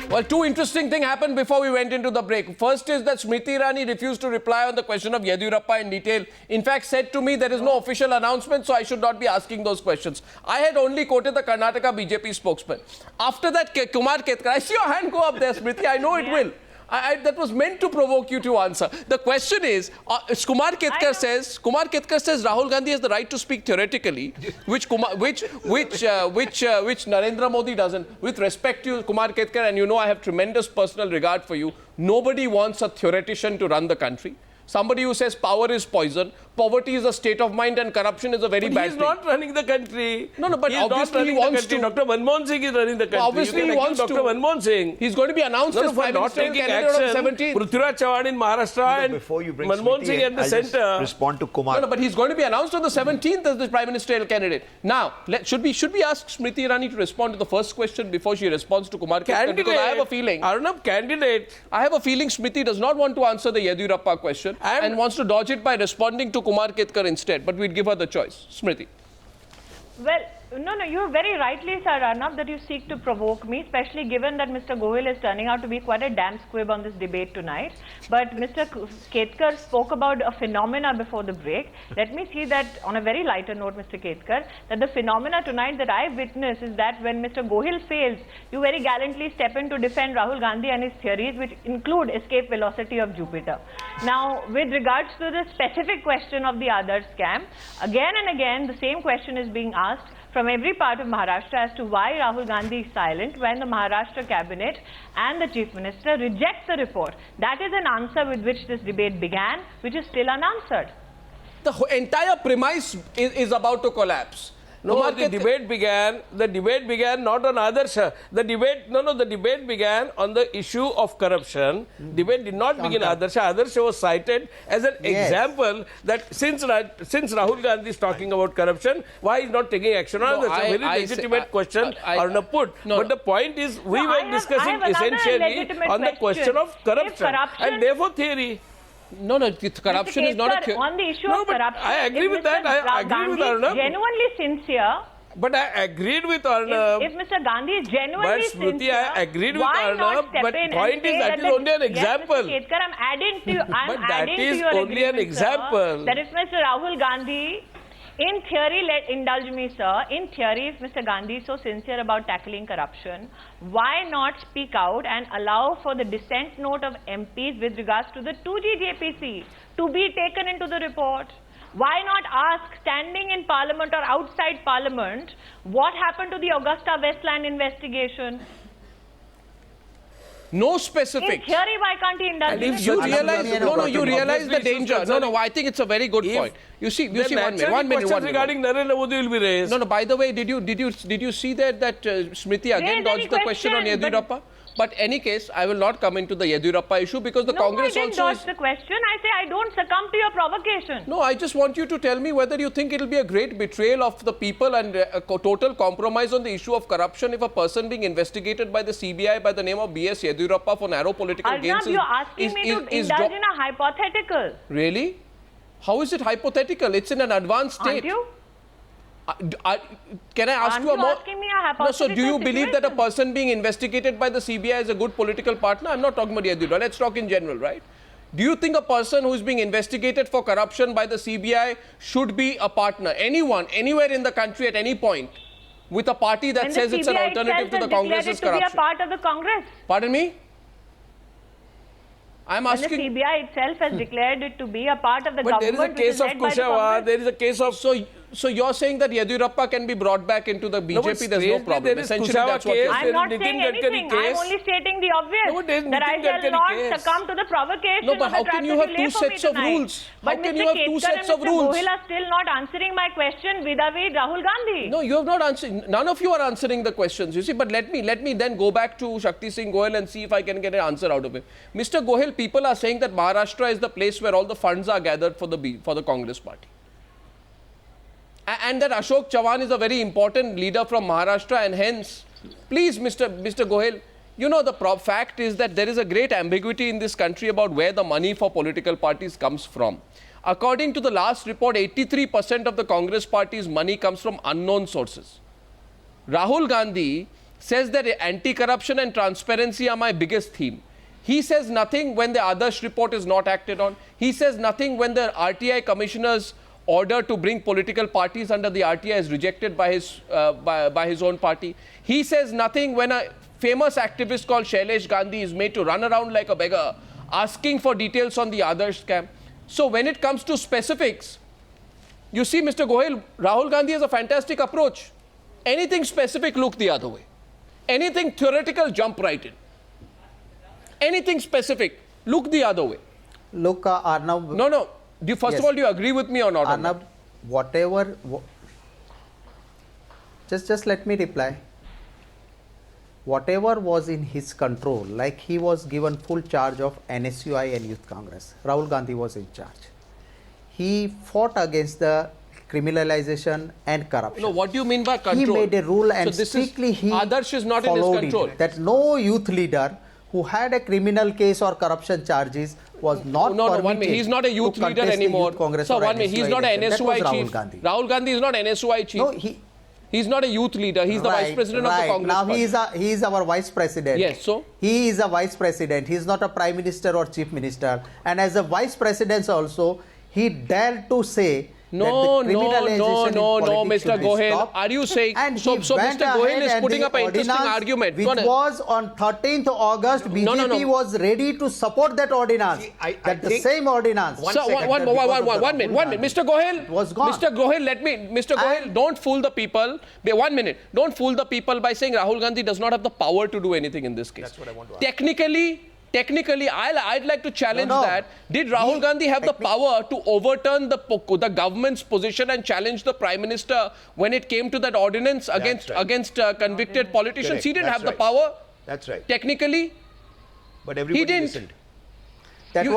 Well, two interesting things happened before we went into the break. First is that Smriti Irani refused to reply on the question of Yediyurappa in detail. In fact, said to me there is no official announcement, so I should not be asking those questions. I had only quoted the Karnataka BJP spokesman. After that, Kumar Ketkar, I see your hand go up there, Smriti. I know it will. That was meant to provoke you to answer. The question is, Kumar Ketkar says Rahul Gandhi has the right to speak theoretically, which Narendra Modi doesn't. With respect to Kumar Ketkar, and you know I have tremendous personal regard for you, nobody wants a theoretician to run the country. Somebody who says power is poison, poverty is a state of mind and corruption is a very bad thing. He's not running the country. No, but obviously he wants to. Dr. Manmohan Singh is running the country. Obviously he wants to. Dr. Manmohan Singh. He's going to be announced as Prime Minister candidate on the 17th. Prithviraj Chauhan in Maharashtra and Manmohan Singh at the centre. Respond to Kumar. No, but he's going to be announced on the 17th as the Prime Ministerial candidate. Now, should we ask Smriti Irani to respond to the first question before she responds to Kumar Ketkar? Because I have a feeling. Arnab, candidate. I have a feeling Smriti does not want to answer the Yediyurappa question and wants to dodge it by responding to Kumar Ketkar instead. But we'd give her the choice. Smriti. Well, no, you very rightly said, Arnab, that you seek to provoke me, especially given that Mr. Gohil is turning out to be quite a damn squib on this debate tonight. But Mr. Ketkar spoke about a phenomena before the break. Let me see that on a very lighter note, Mr. Ketkar, that the phenomena tonight that I witnessed is that when Mr. Gohil fails, you very gallantly step in to defend Rahul Gandhi and his theories, which include escape velocity of Jupiter. Now, with regards to the specific question of the Adarsh scam, again and again, the same question is being asked from every part of Maharashtra as to why Rahul Gandhi is silent when the Maharashtra cabinet and the Chief Minister reject the report. That is an answer with which this debate began, which is still unanswered. The entire premise is about to collapse. No, the debate began not on Adarsh. The debate began on the issue of corruption. Debate did not begin Adarsh. Adarsh was cited as an example that since Rahul Gandhi is talking about corruption, why is not taking action on Adarsh? A very legitimate question Arnab put. But the point is, we were discussing essentially on the question of corruption and therefore theory. No, corruption is not a theory. On the issue of corruption, I agree with that. I agree with Arnab. Genuinely sincere. But I agreed with Arnab. If Mr. Gandhi is genuinely Smriti, sincere, I agreed with why Arnab, not step but in point and is say that is only an example. Yes, Mr. Ketkar, I'm adding to your only an agreement, example. Sir, that if Mr. Rahul Gandhi, in theory, indulge me, sir, in theory, if Mr. Gandhi is so sincere about tackling corruption, why not speak out and allow for the dissent note of MPs with regards to the 2G JPC to be taken into the report? Why not ask, standing in Parliament or outside Parliament, what happened to the Augusta Westland investigation? No specifics. In theory, why can't he indulge? And if you realize, you realize the danger. No, I think it's a very good point. You see, 1 minute. Regarding Narendra Modi will be raised. No, by the way, did you see that Smriti again dodged the question on Yediyurappa? But any case, I will not come into the Yediyurappa issue because the Congress I didn't also dodge the question. I say I don't succumb to your provocation. No, I just want you to tell me whether you think it will be a great betrayal of the people and a total compromise on the issue of corruption if a person being investigated by the CBI by the name of B.S. Yediyurappa for narrow political gains you're asking me to indulge in a hypothetical. Really? How is it hypothetical? It's in an advanced state. Aren't you? Can I ask you a more... asking me a hypothetical No, so do you believe that a person being investigated by the CBI is a good political partner? I'm not talking about Yediyurappa. Let's talk in general, right? Do you think a person who is being investigated for corruption by the CBI should be a partner? Anyone, anywhere in the country at any point with a party that says it's an alternative to the Congress's corruption? To be a part of the Congress. Pardon me? I'm asking... And the CBI itself has declared it to be a part of the government. But there is a case of Kushawa, there is a case of... So you're saying that Yediyurappa can be brought back into the BJP, there's no problem. There is Essentially, Kushawa that's what you're saying. I'm not saying anything. I'm only stating the obvious. That I shall not succumb to the provocation. No, but how can you have two sets of rules? How can you have two sets of rules? But Mr. Gohil are still not answering my question vis-a-vis Rahul Gandhi. No, you have not answered. None of you are answering the questions, you see. But let me then go back to Shakti Singh Gohil and see if I can get an answer out of him. Mr. Gohil, people are saying that Maharashtra is the place where all the funds are gathered for the Congress party. And that Ashok Chavan is a very important leader from Maharashtra, and hence, please, Mr. Gohil, you know the fact is that there is a great ambiguity in this country about where the money for political parties comes from. According to the last report, 83% of the Congress party's money comes from unknown sources. Rahul Gandhi says that anti-corruption and transparency are my biggest theme. He says nothing when the Adarsh report is not acted on. He says nothing when the RTI commissioner's order to bring political parties under the RTI is rejected by his own party. He says nothing when a famous activist called Shailesh Gandhi is made to run around like a beggar, asking for details on the Adarsh scam. So when it comes to specifics, you see, Mr. Gohil, Rahul Gandhi has a fantastic approach. Anything specific, look the other way. Anything theoretical, jump right in. Anything specific, look the other way. Look, Arnav. No. First of all, do you agree with me or not? Arnav, whatever. Just let me reply. Whatever was in his control, like he was given full charge of NSUI and Youth Congress. Rahul Gandhi was in charge. He fought against the criminalization and corruption. No, what do you mean by control? He made a rule and so strictly he Adarsh is not in his followed control. it, that no youth leader who had a criminal case or corruption charges was not No, permitted 1 minute. He's not a youth to leader contest the anymore. Youth Congress So or 1 minute. He's not an election. That was NSUI chief. Rahul Gandhi. Rahul Gandhi is not NSUI chief. No, he's not a youth leader. He's the vice president of the Congress Now party. he is our vice president. Yes, so? He is a vice president. He is not a prime minister or chief minister. And as a vice president also, he dared to say No, that the criminalization no, in politics Mr. should be Gohil. stopped. Are you saying And so? he So went Mr. Gohil ahead is and putting the up an interesting ordinance, argument. which was on 13th August. BJP No. was ready to support that ordinance. See, I the think- same ordinance. One So second, one minute. Mr. Gohil, was gone. Mr. Gohil, Mr. Gohil, And- don't fool the people. 1 minute. Don't fool the people by saying Rahul Gandhi does not have the power to do anything in this case. That's what I want to ask. Technically, I'd like to challenge No. that. Did Rahul He- Gandhi have the power to overturn the government's position and challenge the Prime Minister when it came to that ordinance against convicted politicians? Correct. He didn't That's have the right. power. That's right. Technically, But everybody didn't. listened. That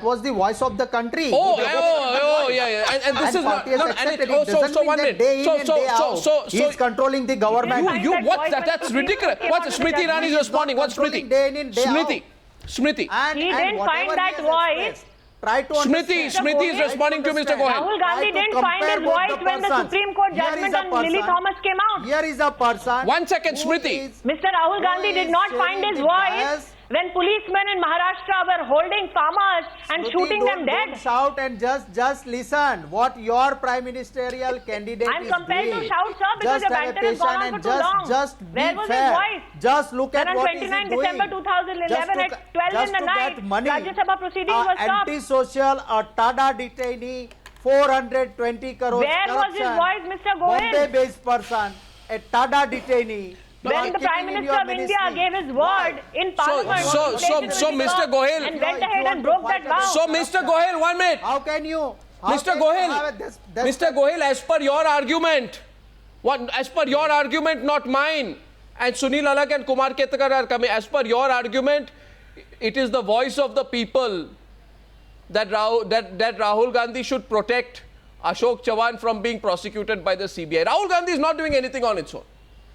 was the voice of the country. Yeah. And this And is not. party has No, accepted it. so Doesn't mean 1 that minute. day in and day out, he is So controlling the government. You- that's ridiculous. What's Smriti Irani is responding? What's Smriti? Controlling day in and day Smriti. And, He and didn't whatever find he that has voice. expressed, try to Smriti understand. is responding to Mr. Gohil. Rahul Gandhi Try to didn't find compare his both voice the when the persons. Supreme Court Here is judgment a on Lily person- Thomas came out. Here is a person. 1 second, who Smriti. is- Mr. Rahul Gandhi did not is find his showing the voice bias. when policemen in Maharashtra were holding farmers and Shruti, shooting them don't dead. shout and just listen. What your prime ministerial candidate I'm is compelled doing. to shout, sir, because Just your have a banter has gone on patience for and too long. Just be Where was his fair. voice? Just look at And on what is he 29 doing. December 2011 at 12 in the night, money, Rajya Sabha proceedings were stopped. Anti-social, a Tada detainee, 420 crores Where was his corruption. voice, Mr. Gohil? Bombay-based person, a Tada detainee. When the Prime marketing in Minister your of India ministry. gave his word in Parliament, so he stated Mr. with the Gohil- and went You ahead want and to broke fight that vow. So, Mr. Gohil, 1 minute. How can you? Mr. Gohil, Mr. Gohil, as per your argument, as per your argument, not mine, and Sunil Alak and Kumar Ketkar are coming, as per your argument, it is the voice of the people that Rahul Gandhi should protect Ashok Chavan from being prosecuted by the CBI. Rahul Gandhi is not doing anything on its own.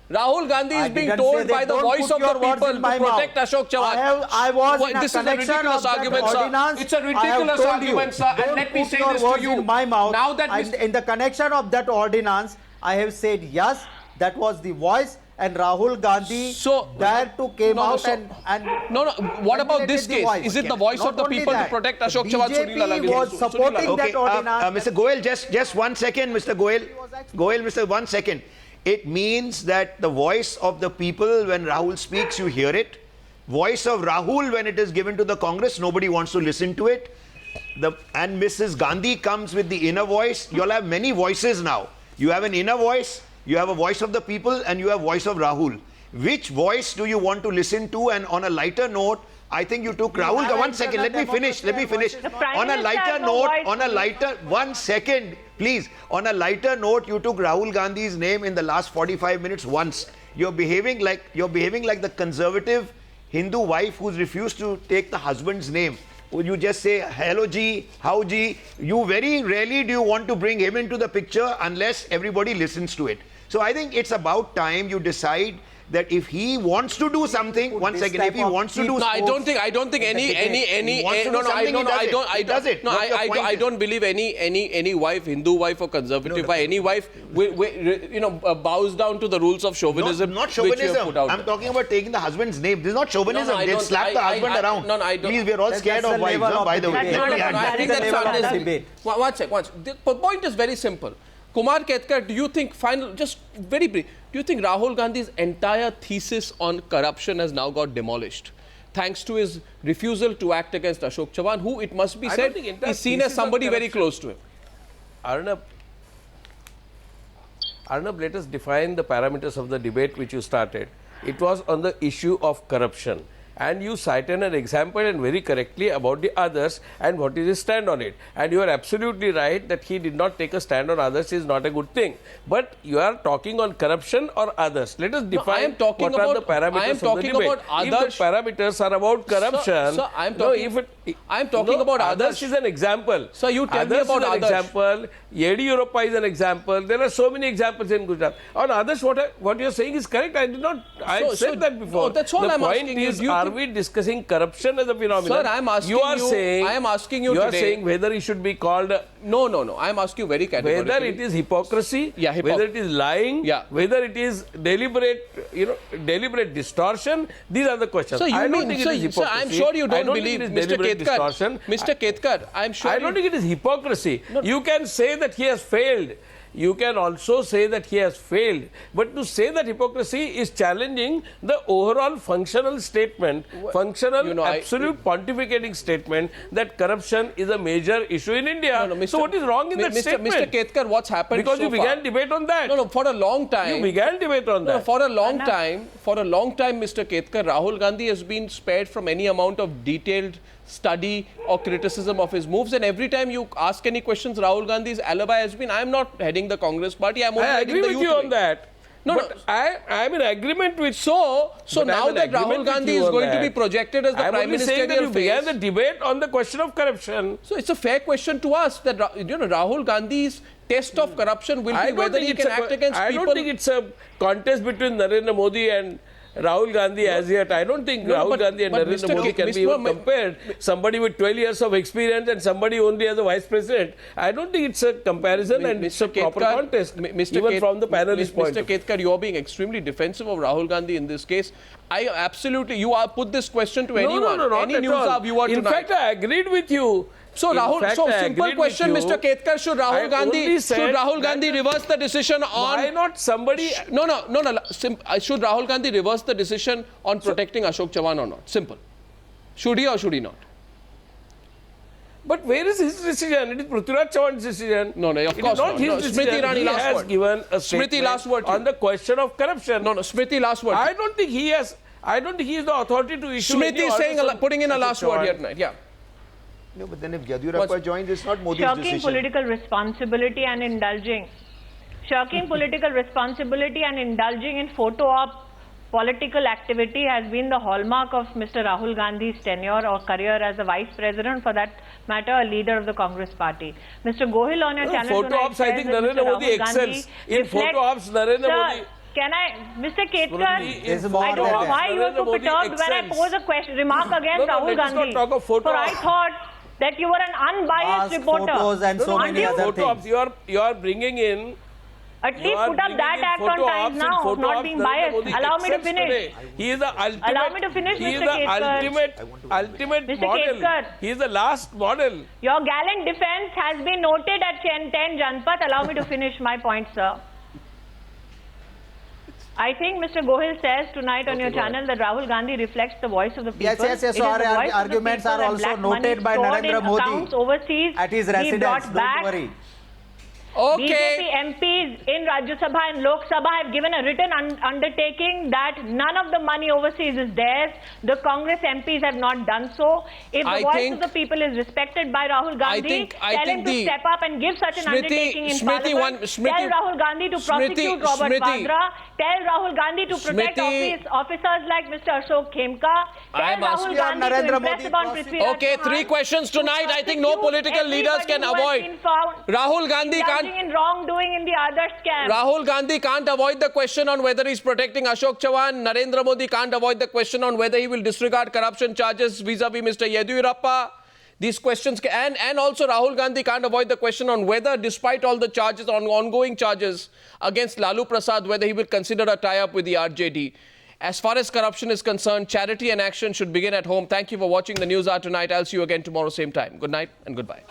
Rahul Gandhi is being told by the voice of the people to protect Ashok Chavan. I was in a This is a connection ridiculous of that argument, sir. ordinance. It's a I have ridiculous told argument, you, sir. And don't let me put say your this to words you. in my mouth. Now that in the connection of that ordinance, I have said yes, that was the voice, and Rahul Gandhi dared to came out and what about this manipulated the case? voice. Is it the voice Not of the only people to that, protect Ashok Chavan? BJP was supporting that ordinance. Mr. Goel, just 1 second, Mr. Goel. Goel, Mr. 1 second. It means that the voice of the people, when Rahul speaks, you hear it. Voice of Rahul, when it is given to the Congress, nobody wants to listen to it. And Mrs. Gandhi comes with the inner voice. You'll have many voices now. You have an inner voice, you have a voice of the people, and you have voice of Rahul. Which voice do you want to listen to? And on a lighter note, I think you took Rahul. 1 second, let me finish. On a lighter note, 1 second, please. On a lighter note, you took Rahul Gandhi's name in the last 45 minutes once. You're behaving like the conservative Hindu wife who's refused to take the husband's name. Would you just say, hello ji, how ji? You very rarely do you want to bring him into the picture unless everybody listens to it. So I think it's about time you decide that if he wants to do something, one this second, if type he of wants to cheap do No, I don't think He wants to do no, no, I something, no, he no, does I it. don't, He does it. No, What your point I is. don't believe any wife, Hindu wife or conservative wife, any wife, bows down to the rules of chauvinism. Not which you have chauvinism. put out I'm there. talking about taking the husband's name. This is not chauvinism. No, no, I They'll don't- slap the husband around. No, no, I don't. Please, we're all scared That's of the wives, level huh, of by the the way. debate. Let me No, add no, I that. think That's that's the level of unless- the debate. One sec. The point is very simple. Kumar Ketkar, do you think, just very brief, do you think Rahul Gandhi's entire thesis on corruption has now got demolished? Thanks to his refusal to act against Ashok Chavan, who, it must be I said, don't think entire is seen as thesis on somebody very corruption- close to him. Arnab, let us define the parameters of the debate which you started. It was on the issue of corruption. And you cited an example and very correctly about the others and what is his stand on it. And you are absolutely right that he did not take a stand on others is not a good thing. But you are talking on corruption or others. Let us define I am talking what are the about- parameters I am of the talking debate. about If others- the parameters are about corruption, Sir, I am no, talking- if it, I am talking no, about others others. is an example. Sir, you tell me Others about is an others. example. Yediyurappa is an example. There are so many examples in Gujarat. On others, what you are saying is correct. I did not. I So- said so- that before. no, that's all the I'm point asking you. is, Do you are think- we discussing corruption as a phenomenon? Sir, I am asking you. Are you- saying, I am asking you You are today- saying whether it should be called. No. I am asking you very categorically. Whether it is hypocrisy, Yeah, whether it is lying, Yeah. whether it is deliberate distortion, these are the questions. So you I don't mean, think it is sir, hypocrisy. I'm sure you I don't think believe, it is Mr. deliberate Ketkar. distortion. Mr. Ketkar, I'm sure. I don't think it is hypocrisy. You can say that he has failed. You can also say that he has failed. But to say that hypocrisy is challenging the overall functional statement, absolute pontificating statement that corruption is a major issue in India. So what is wrong in that statement? Mr. Ketkar, what's happened Because so you began far? debate on that. No, for a long time. You began debate on No, that. for a long time, Mr. Ketkar, Rahul Gandhi has been spared from any amount of detailed study or criticism of his moves, and every time you ask any questions, Rahul Gandhi's alibi has been, I am not heading the Congress party, I am only I heading agree the with youth you on wing." that. No, but I am in agreement with. So But now I'm in that agreement Rahul with Gandhi you is on going to that. be projected as the I'm Prime only saying that you Ministerial began the face, debate on the question of corruption. so it's a fair question to ask that Rahul Gandhi's test of corruption will be whether he can act against I people. don't think it's a contest between Narendra Modi and Rahul Gandhi as yet. I don't think Rahul Gandhi and Narendra Mr. Modi can be even compared. Somebody with 12 years of experience and somebody only as a vice president. I don't think it's a comparison and it's a proper contest. Even from the panelist point Mr. of view. Ketkar, you are being extremely defensive of Rahul Gandhi in this case. I absolutely, you are put this question to anyone, No, not any at news all. viewer In tonight. fact, I agreed with you. So In Rahul, fact, so I simple agreed question, with you. Mr. Ketkar, should I only said Rahul Gandhi reverse the decision on? Why not somebody? No. Should Rahul Gandhi reverse the decision on protecting Ashok Chavan or not? Simple. Should he or should he not? But where is his decision? It is Prithviraj Chavan's decision. No, of It is course not not. his No, decision. Smriti Irani He last has word. given a Smriti statement last word. on the question of corruption. No, Smriti last word. I don't think he has. I don't think he is the authority to issue. Smriti any is saying, orders on putting in a Ashok last word Chavan. here tonight. Yeah. No, but then if Yadurappa joins, it's not Modi's Shocking decision. political responsibility and indulging. Shocking political responsibility and indulging in photo op political activity has been the hallmark of Mr. Rahul Gandhi's tenure or career as a vice president, for that matter, a leader of the Congress party. Mr. Gohil on your No, channel photo tonight ops, I says think that Narendra Mr. Modi Rahul excels. Gandhi In photo reflects- ops, Narendra Sir, Modi. Can I, Mr. Smriti, Ketkar, There's in more I don't than know that. why you were so Narendra Modi perturbed when I excels. pose a remark against No, Rahul let us not Gandhi. talk of photo For I ops. thought that you were an unbiased Past reporter. photos and so Aren't many you? other Photo ops, things. you are bringing in. At you least are put up bringing that in act on photo Times ops, in now, of photo not ops, being Narendra biased. Modi Allow me to excels finish. today. He is the ultimate. Allow me to finish, He is Mr. the Ketkar. ultimate Mr. model. Ketkar. He is the last model. Your gallant defense has been noted at 10 Janpath. Allow me to finish my point, sir. I think Mr. Gohil says tonight on your channel that Rahul Gandhi reflects the voice of the people. Yes. It is So our the voice of the arguments people are and also black money noted by stored in Narendra Modi accounts overseas at his be residence. brought Don't back. worry. Okay. BJP MPs in Rajya Sabha and Lok Sabha have given a written undertaking that none of the money overseas is theirs. The Congress MPs have not done so. If the I voice think- of the people is respected by Rahul Gandhi, I tell think him to the- step up and give such an Smriti- undertaking in Smriti, Parliament. Tell Rahul Gandhi to prosecute Robert Smriti- Vadra. Tell Rahul Gandhi to protect Smriti- officers like Mr. Ashok Khemka. Tell I am Rahul asking- Gandhi to Narendra impress Modi upon prosecute- Prithviraj Okay, Chauhan 3 questions to tonight. I think no prosecute political leaders everybody can who has avoid. been found Rahul Gandhi can't engaging in wrongdoing in the other scam. Rahul Gandhi can't avoid the question on whether he's protecting Ashok Chavan. Narendra Modi can't avoid the question on whether he will disregard corruption charges vis-a-vis Mr. Yediyurappa. These questions, and also Rahul Gandhi can't avoid the question on whether, despite all the charges, ongoing charges against Lalu Prasad, whether he will consider a tie-up with the RJD. As far as corruption is concerned, charity and action should begin at home. Thank you for watching the News Hour tonight. I'll see you again tomorrow, same time. Good night and goodbye.